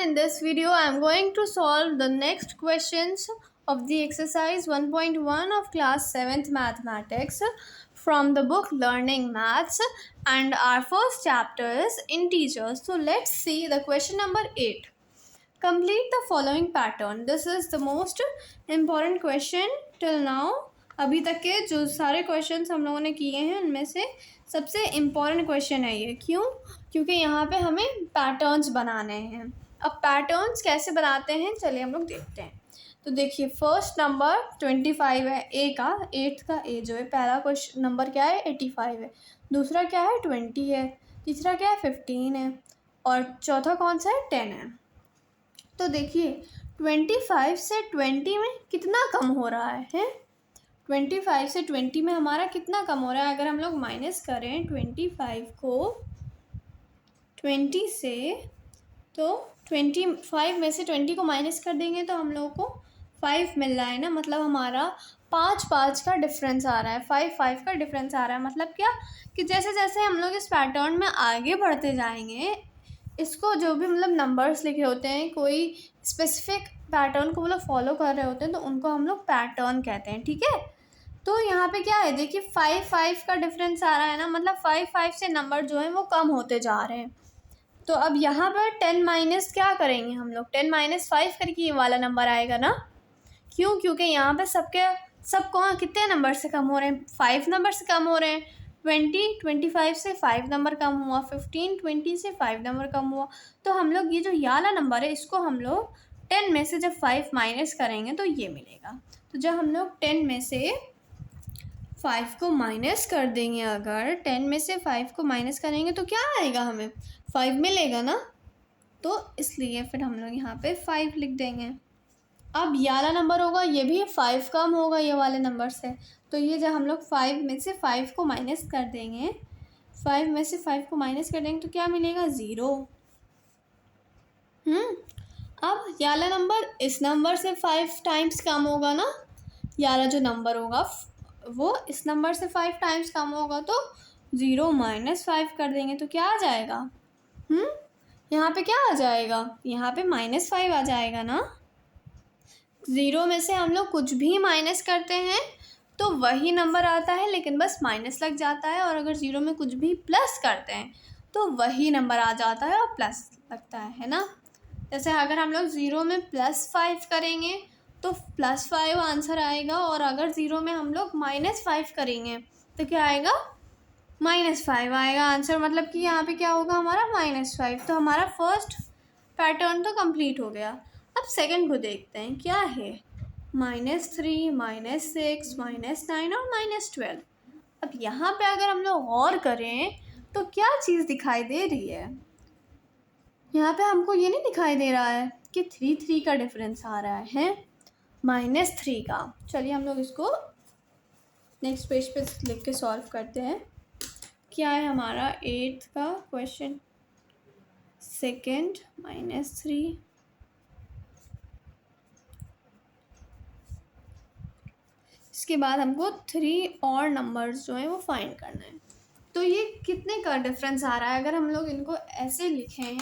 in this video I am going to solve the next questions of the exercise 1.1 of class 7th mathematics from the book Learning Maths, and our first chapter is integers. So let's see the question number 8. Complete the following pattern. This is the most important question till now. अभी तक के जो सारे questions हम लोगों ने किए हैं उनमें से सबसे इम्पॉर्टेंट क्वेश्चन है ये. क्यों? क्योंकि यहाँ पे हमें पैटर्न्स बनाने हैं. अब पैटर्न्स कैसे बनाते हैं चलिए हम लोग देखते हैं. तो देखिए फर्स्ट नंबर 25 है ए का, 8 का ए जो है. पहला क्वेश्चन नंबर क्या है 85 है. दूसरा क्या है 20 है. तीसरा क्या है 15 है. और चौथा कौन सा है 10 है. तो देखिए 25 से 20 में कितना कम हो रहा है 25 से 20 में हमारा कितना कम हो रहा है. अगर हम लोग माइनस करें 25 को 20 से, तो 25 में से 20 को माइनस कर देंगे तो हम लोगों को 5 मिल रहा है ना. मतलब हमारा 5 का डिफरेंस आ रहा है, 5 का डिफरेंस आ रहा है. मतलब क्या कि जैसे जैसे हम लोग इस पैटर्न में आगे बढ़ते जाएंगे, इसको जो भी मतलब नंबर्स लिखे होते हैं, कोई स्पेसिफिक पैटर्न को वो लोग फॉलो कर रहे होते हैं तो उनको हम लोग पैटर्न कहते हैं. ठीक है. तो यहाँ पे क्या है देखिए 5 का डिफरेंस आ रहा है ना. मतलब 5 से नंबर जो है वो कम होते जा रहे हैं. तो अब यहाँ पर 10 माइनस क्या करेंगे हम लोग, 10 माइनस 5 करके ये वाला नंबर आएगा ना. क्यों? क्योंकि यहाँ पे सब कौन कितने नंबर से कम हो रहे हैं, 5 नंबर से कम हो रहे हैं. 25 से 5 नंबर कम हुआ, 20 से 5 नंबर कम हुआ. तो हम लोग ये जो वाला नंबर है इसको हम लोग 10 में से जब 5 माइनस करेंगे तो ये मिलेगा. तो जब हम लोग 10 में से 5 को माइनस कर देंगे, अगर 10 में से 5 को माइनस करेंगे तो क्या आएगा, हमें 5 मिलेगा ना. तो इसलिए फिर हम लोग यहाँ पे 5 लिख देंगे. अब ये वाला नंबर होगा, ये भी 5 कम होगा ये वाले नंबर से. तो ये जब हम लोग 5 में से 5 को माइनस कर देंगे, 5 में से 5 को माइनस कर देंगे तो क्या मिलेगा 0. अब ये वाला नंबर इस नंबर से 5 टाइम्स कम होगा ना. ये वाला जो नंबर होगा वो इस नंबर से 5 टाइम्स कम होगा, तो 0 माइनस 5 कर देंगे तो क्या आ जाएगा, यहाँ पे क्या आ जाएगा, यहाँ पे -5 आ जाएगा ना. 0 में से हम लोग कुछ भी माइनस करते हैं तो वही नंबर आता है, लेकिन बस माइनस लग जाता है. और अगर 0 में कुछ भी प्लस करते हैं तो वही नंबर आ जाता है और प्लस लगता है ना. जैसे अगर हम लोग 0 में +5 करेंगे तो +5 आंसर आएगा, और अगर 0 में हम लोग -5 करेंगे तो क्या आएगा, -5 आएगा आंसर. मतलब कि यहाँ पे क्या होगा हमारा -5. तो हमारा फर्स्ट पैटर्न तो कंप्लीट हो गया. अब सेकंड को देखते हैं क्या है. -3, -6, -9 और -12. अब यहाँ पे अगर हम लोग और करें तो क्या चीज़ दिखाई दे रही है, यहाँ पे हमको ये नहीं दिखाई दे रहा है कि 3 का डिफरेंस आ रहा है, -3 का. चलिए हम लोग इसको नेक्स्ट पेज पे लिख के सॉल्व करते हैं. क्या है हमारा 8th का क्वेश्चन, सेकंड -3, इसके बाद हमको 3 और नंबर्स जो हैं वो फाइंड करना है. तो ये कितने का डिफरेंस आ रहा है. अगर हम लोग इनको ऐसे लिखें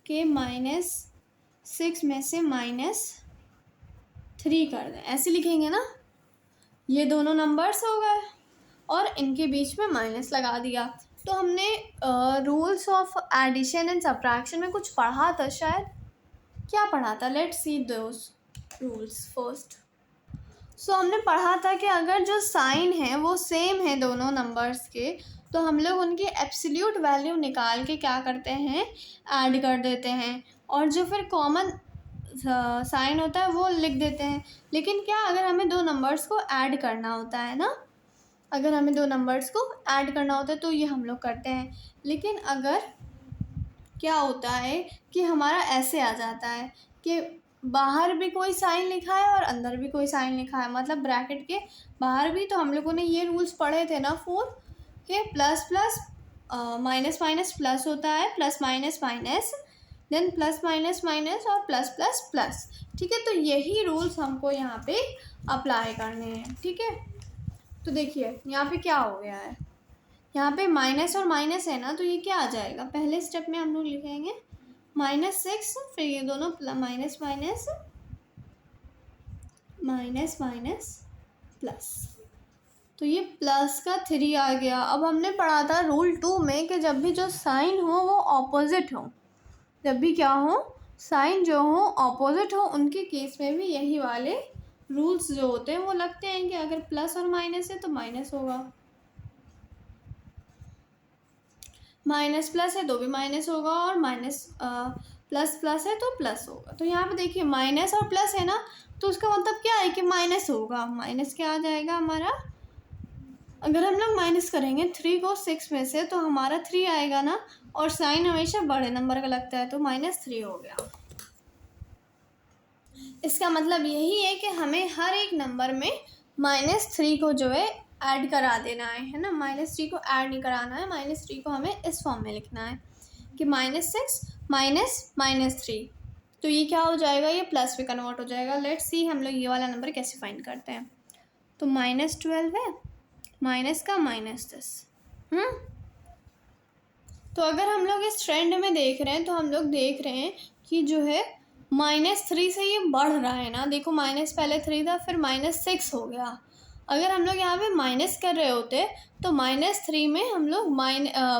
कि -6 में से -3 कर दें, ऐसे लिखेंगे ना. ये दोनों नंबर्स हो गए और इनके बीच में माइनस लगा दिया. तो हमने rules of addition and subtraction में कुछ पढ़ा था शायद. क्या पढ़ा था, let's see those rules first. So हमने पढ़ा था कि अगर जो साइन है वो सेम है दोनों नंबर्स के, तो हम लोग उनकी एब्सोल्यूट वैल्यू निकाल के क्या करते हैं, ऐड कर देते हैं. और जो फिर कॉमन साइन होता है वो लिख देते हैं. लेकिन क्या अगर हमें दो नंबर्स को ऐड करना होता है ना, अगर हमें दो नंबर्स को ऐड करना होता है तो ये हम लोग करते हैं. लेकिन अगर क्या होता है कि हमारा ऐसे आ जाता है कि बाहर भी कोई साइन लिखा है और अंदर भी कोई साइन लिखा है, मतलब ब्रैकेट के बाहर भी. तो हम लोगों ने ये रूल्स पढ़े थे ना 4 के plus plus minus minus plus होता है, plus minus minus, then plus minus minus और प्लस प्लस प्लस. ठीक है. तो यही रूल्स हमको यहाँ पे अप्लाई करने हैं. ठीक है. तो देखिए यहाँ पे क्या हो गया है, यहाँ पे माइनस और माइनस है ना, तो ये क्या आ जाएगा, पहले स्टेप में हम लोग लिखेंगे -6, फिर ये दोनों minus minus minus minus plus, तो ये प्लस का 3 आ गया। अब हमने पढ़ा था रूल 2 में कि जब भी जो साइन हो वो ऑपोजिट हो, जब भी क्या हो, साइन जो हो ऑपोजिट हो, उनके केस में भी यही वाले रूल्स जो होते हैं वो लगते हैं कि अगर प्लस और माइनस है तो माइनस होगा, माइनस प्लस है तो भी माइनस होगा, और माइनस प्लस प्लस है तो प्लस होगा। तो यहाँ पे देखिए माइनस और प्लस है ना, तो उसका मतलब क्या है कि माइनस होगा। माइनस क्या आ जाएगा हमारा, अगर हम लोग माइनस करेंगे 3 को 6 में से तो हमारा 3 आएगा ना, और साइन हमेशा बड़े नंबर का लगता है, तो -3 हो गया। इसका मतलब यही है कि हमें हर एक नंबर में -3 को जो है ऐड करा देना है ना। -3 को ऐड नहीं कराना है, -3 को हमें इस फॉर्म में लिखना है कि -6 -3, तो ये क्या हो जाएगा, ये प्लस में कन्वर्ट हो जाएगा। लेट्स सी हम लोग ये वाला नंबर कैसे फाइंड करते हैं। तो -12 है, माइनस का -10। तो अगर हम लोग इस ट्रेंड में देख रहे हैं तो हम लोग देख रहे हैं कि जो है -3 से ये बढ़ रहा है ना। देखो माइनस पहले 3 था, फिर -6 हो गया। अगर हम लोग यहाँ पे माइनस कर रहे होते तो -3 में हम लोग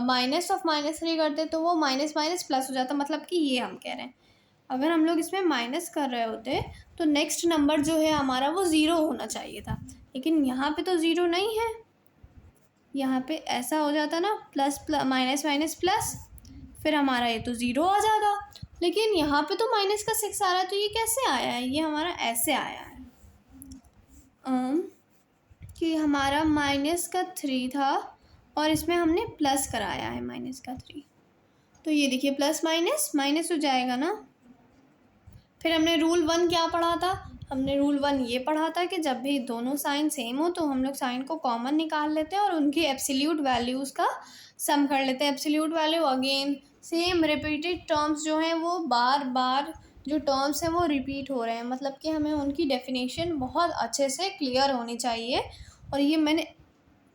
माइनस ऑफ -3 करते तो वो माइनस माइनस प्लस हो जाता। मतलब कि ये हम कह रहे हैं, अगर हम लोग इसमें माइनस कर रहे होते तो नेक्स्ट नंबर जो है हमारा वो 0 होना चाहिए था, लेकिन यहाँ पे तो 0 नहीं है। यहाँ पे ऐसा हो जाता ना, plus plus minus minus plus, फिर हमारा ये तो 0 आ जाता। लेकिन यहाँ पे तो माइनस का 6 आ रहा है, तो ये कैसे आया है, ये हमारा ऐसे आया है कि हमारा माइनस का 3 था और इसमें हमने प्लस कराया है माइनस का 3, तो ये देखिए प्लस माइनस माइनस हो जाएगा ना। फिर हमने रूल 1 क्या पढ़ा था, हमने रूल 1 ये पढ़ा था कि जब भी दोनों साइन सेम हो तो हम लोग साइन को कॉमन निकाल लेते हैं और उनकी एब्सोल्यूट वैल्यूज़ का सम कर लेते हैं। Absolute value again same repeated terms जो हैं वो बार बार जो टर्म्स हैं वो रिपीट हो रहे हैं, मतलब कि हमें उनकी डेफिनेशन बहुत अच्छे से क्लियर होनी चाहिए। और ये मैंने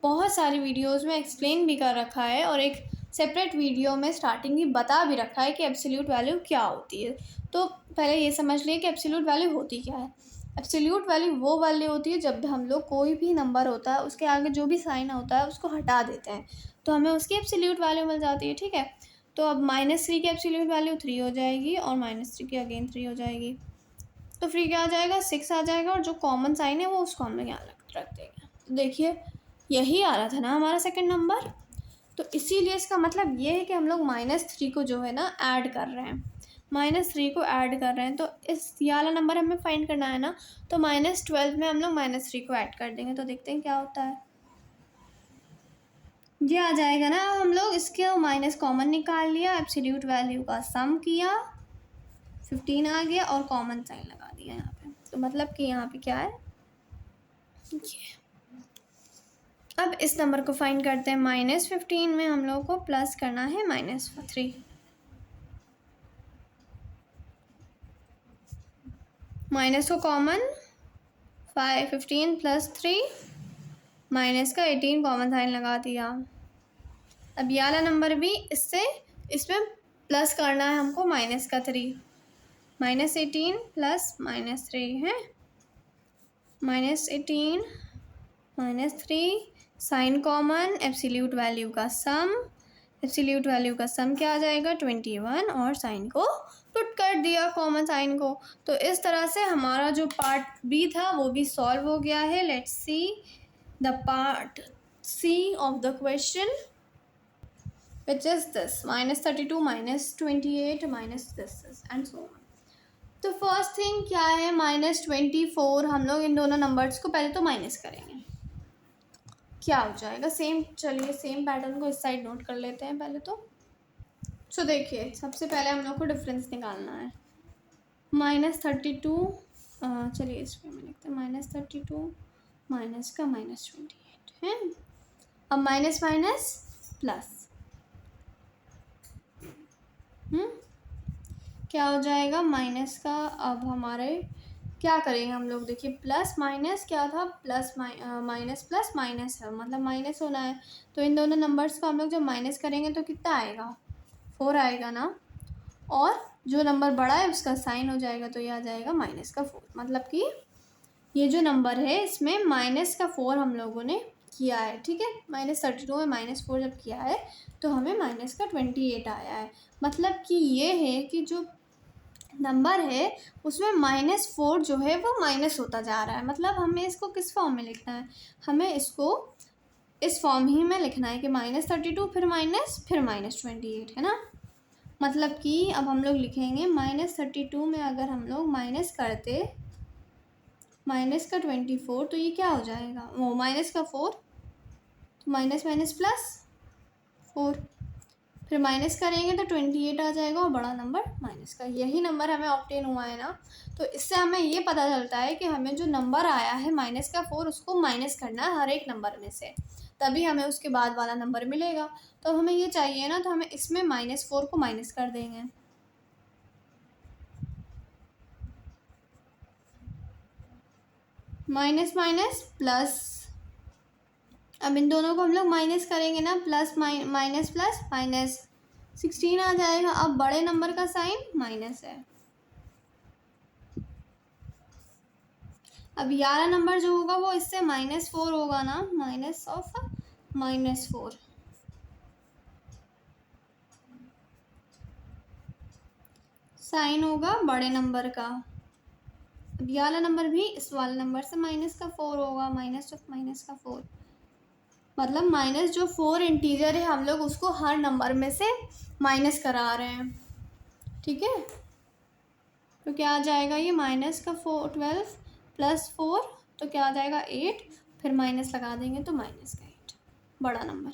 बहुत सारी वीडियोस में एक्सप्लेन भी कर रखा है, और एक सेपरेट वीडियो में स्टार्टिंग ही बता भी रखा है कि एब्सोल्यूट वैल्यू क्या होती है। तो पहले ये समझ लिए कि एब्सोल्यूट वैल्यू होती क्या है। एब्सोल्यूट वैल्यू वो वैल्यू होती है जब हम लोग कोई भी नंबर होता है उसके आगे जो भी साइन होता है उसको हटा देते हैं तो हमें उसकी एब्सोल्यूट वैल्यू मिल जाती है, ठीक है। तो अब -3 की एब्सोल्यूट वैल्यू 3 हो जाएगी और -3 की अगेन 3 हो जाएगी, तो फिर क्या आ जाएगा 6 आ जाएगा, और जो कॉमन साइन है वो उसको हम लोग यहाँ रख देंगे। तो देखिए यही आ रहा था ना हमारा सेकंड नंबर, तो इसीलिए इसका मतलब ये है कि हम लोग -3 को जो है ना ऐड कर रहे हैं, -3 को ऐड कर रहे हैं। तो इस ये वाला नंबर हमें फाइंड करना है ना, तो -12 में हम लोग -3 को ऐड कर देंगे, तो देखते हैं क्या होता है। ये आ जाएगा ना, हम लोग इसके माइनस कॉमन निकाल लिया, एब्सोल्यूट वैल्यू का सम किया, 15 आ गया और कॉमन साइन लगा दिया यहाँ पे। तो मतलब कि यहाँ पे क्या है ये। अब इस नंबर को फाइंड करते हैं। -15 में हम लोग को प्लस करना है -3, माइनस को कॉमन 15 + 3 माइनस का 18 कॉमन साइन लगा दिया। अब ये वाला नंबर भी इसमें प्लस करना है हमको -3, -18 + -3 है, -18 -3 साइन कॉमन, एब्सोल्यूट वैल्यू का सम, एब्सोल्यूट वैल्यू का सम क्या आ जाएगा 21, और साइन को पुट कर दिया कॉमन साइन को। तो इस तरह से हमारा जो पार्ट बी था वो भी सॉल्व हो गया है। Let's see the part C of the question which is this -32 -28 this and so on। तो फर्स्ट थिंग क्या है, -24, हम लोग इन दोनों नंबर्स को पहले तो माइनस करेंगे, क्या हो जाएगा सेम। चलिए सेम पैटर्न को इस साइड नोट कर लेते हैं पहले तो। सो देखिए सबसे पहले हम लोग को डिफरेंस निकालना है। -32 चलिए इसमें मैं लिखते हैं -32 माइनस का -28 है। अब माइनस माइनस प्लस, क्या हो जाएगा माइनस का। अब हमारे क्या करेंगे हम लोग, देखिए प्लस माइनस क्या था, प्लस माइनस प्लस माइनस है, मतलब माइनस होना है। तो इन दोनों नंबर्स को हम लोग जब माइनस करेंगे तो कितना आएगा 4 आएगा ना, और जो नंबर बड़ा है उसका साइन हो जाएगा, तो ये आ जाएगा -4। मतलब कि ये जो नंबर है इसमें -4 हम लोगों ने किया है, ठीक है। -32 में -4 जब किया है तो हमें -28 आया है। मतलब कि ये है कि जो नंबर है उसमें -4 जो है वो माइनस होता जा रहा है। मतलब हमें इसको किस फॉर्म में लिखना है, हमें इसको इस फॉर्म ही में लिखना है कि -32 फिर -28 है ना। मतलब कि अब हम लोग लिखेंगे -32 में अगर हम लोग माइनस करते -24 तो ये क्या हो जाएगा, वो -4 तो माइनस माइनस +4, फिर माइनस करेंगे तो 28 आ जाएगा और बड़ा नंबर माइनस का। यही नंबर हमें ऑब्टेन हुआ है ना। तो इससे हमें ये पता चलता है कि हमें जो नंबर आया है -4 उसको माइनस करना है हर एक नंबर में से, तभी हमें उसके बाद वाला नंबर मिलेगा। तो हमें ये चाहिए ना, तो हमें इसमें -4 को माइनस कर देंगे। माइनस माइनस प्लस, अब इन दोनों को हम लोग माइनस करेंगे ना, प्लस माइनस प्लस माइनस 16 आ जाएगा। अब बड़े नंबर का साइन माइनस है। अब 11 नंबर जो होगा वो इससे -4 होगा ना, -4 साइन होगा बड़े नंबर का। अब ये वाला नंबर भी इस वाले नंबर से -4 होगा, -4। मतलब माइनस जो 4 इंटीजर है हम लोग उसको हर नंबर में से माइनस करा रहे हैं, ठीक है। तो क्या आ जाएगा ये -12 + 4, तो क्या आ जाएगा 8, फिर माइनस लगा देंगे तो -8 बड़ा नंबर।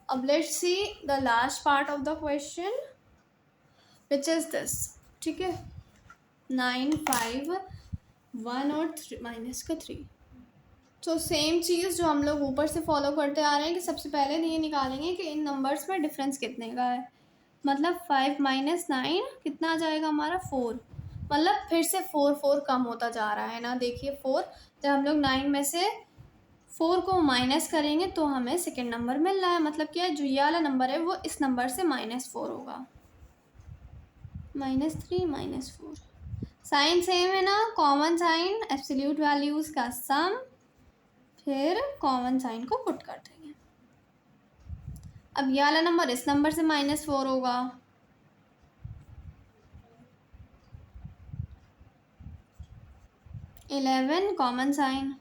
अब let's see the last part of the question which is this, ठीक है। 9, 5, 1 और -3। तो सेम चीज़ जो हम लोग ऊपर से फॉलो करते आ रहे हैं कि सबसे पहले ये निकालेंगे कि इन नंबर्स में डिफरेंस कितने का है। मतलब 5 - 9 कितना आ जाएगा हमारा 4। मतलब फिर से 4 कम होता जा रहा है ना। देखिए 4, जब हम लोग 9 में से 4 को माइनस करेंगे तो हमें सेकेंड नंबर मिल रहा है। मतलब क्या जो ये वाला नंबर है वो इस नंबर से -4 होगा। -3 -4 साइन सेम है ना, कॉमन साइन एब्सोल्यूट वैल्यूज़ का सम, फिर कॉमन साइन को पुट कर देंगे। अब ये वाला नंबर इस नंबर से -4 होगा, -11 कॉमन साइन।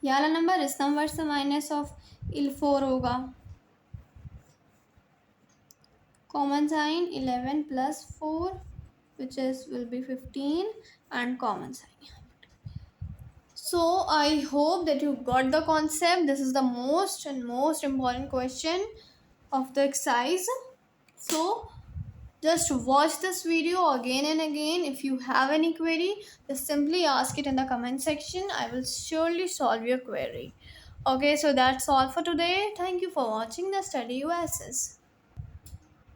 ये वाला नंबर इस नंबर से -4 होगा, common sign 11 + 4 which will be 15 and common sign. So I hope that you got the concept. This is the most important question of the exercise. So just watch this video again and again. If you have any query, just simply ask it in the comment section. I will surely solve your query. Okay, so that's all for today. Thank you for watching the Study USS.